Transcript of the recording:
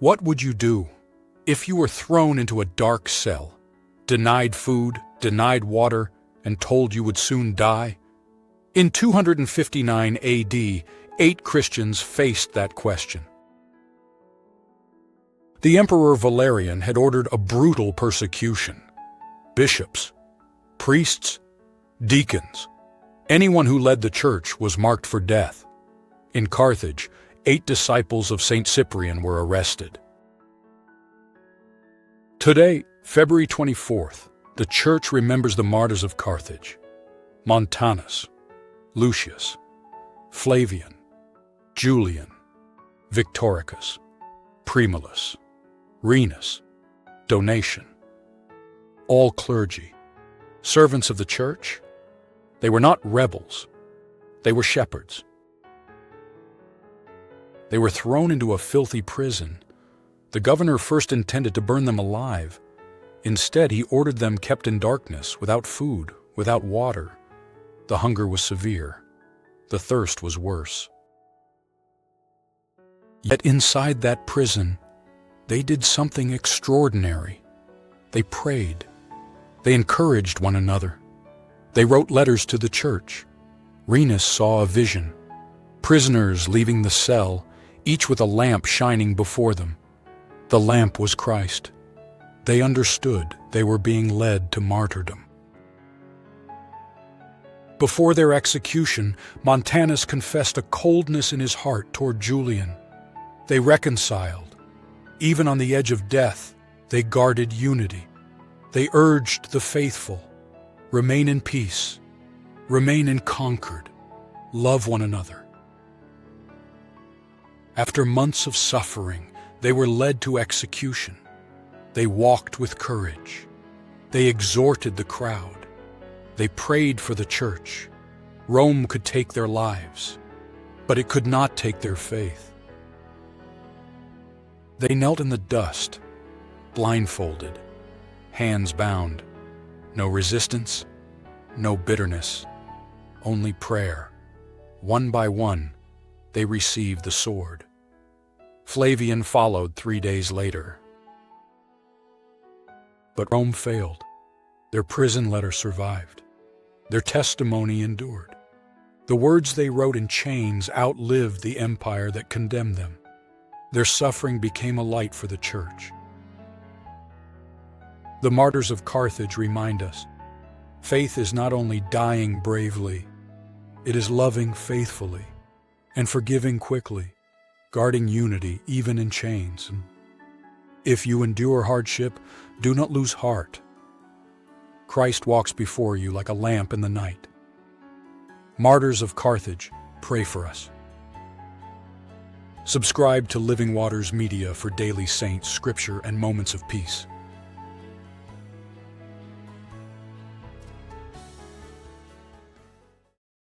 What would you do if you were thrown into a dark cell, denied food, denied water, and told you would soon die? In 259 AD, 8 Christians faced that question. The Emperor Valerian had ordered a brutal persecution. Bishops, priests, deacons, anyone who led the church was marked for death. In Carthage, 8 disciples of St. Cyprian were arrested. Today, February 24th, the church remembers the martyrs of Carthage: Montanus, Lucius, Flavian, Julian, Victoricus, Primulus, Renus, Donation. All clergy, servants of the church. They were not rebels, they were shepherds. They were thrown into a filthy prison. The governor first intended to burn them alive. Instead, he ordered them kept in darkness, without food, without water. The hunger was severe. The thirst was worse. Yet inside that prison, they did something extraordinary. They prayed. They encouraged one another. They wrote letters to the church. Renus saw a vision. Prisoners leaving the cell, each with a lamp shining before them. The lamp was Christ. They understood they were being led to martyrdom. Before their execution, Montanus confessed a coldness in his heart toward Julian. They reconciled. Even on the edge of death, they guarded unity. They urged the faithful, remain in peace, remain in concord, love one another. After months of suffering, they were led to execution. They walked with courage. They exhorted the crowd. They prayed for the church. Rome could take their lives, but it could not take their faith. They knelt in the dust, blindfolded, hands bound. No resistance, no bitterness, only prayer. One by one, they received the sword. Flavian followed 3 days later. But Rome failed. Their prison letter survived. Their testimony endured. The words they wrote in chains outlived the empire that condemned them. Their suffering became a light for the church. The martyrs of Carthage remind us, faith is not only dying bravely, it is loving faithfully and forgiving quickly, guarding unity even in chains. If you endure hardship, do not lose heart. Christ walks before you like a lamp in the night. Martyrs of Carthage, pray for us. Subscribe to Living Waters Media for daily saints, scripture, and moments of peace.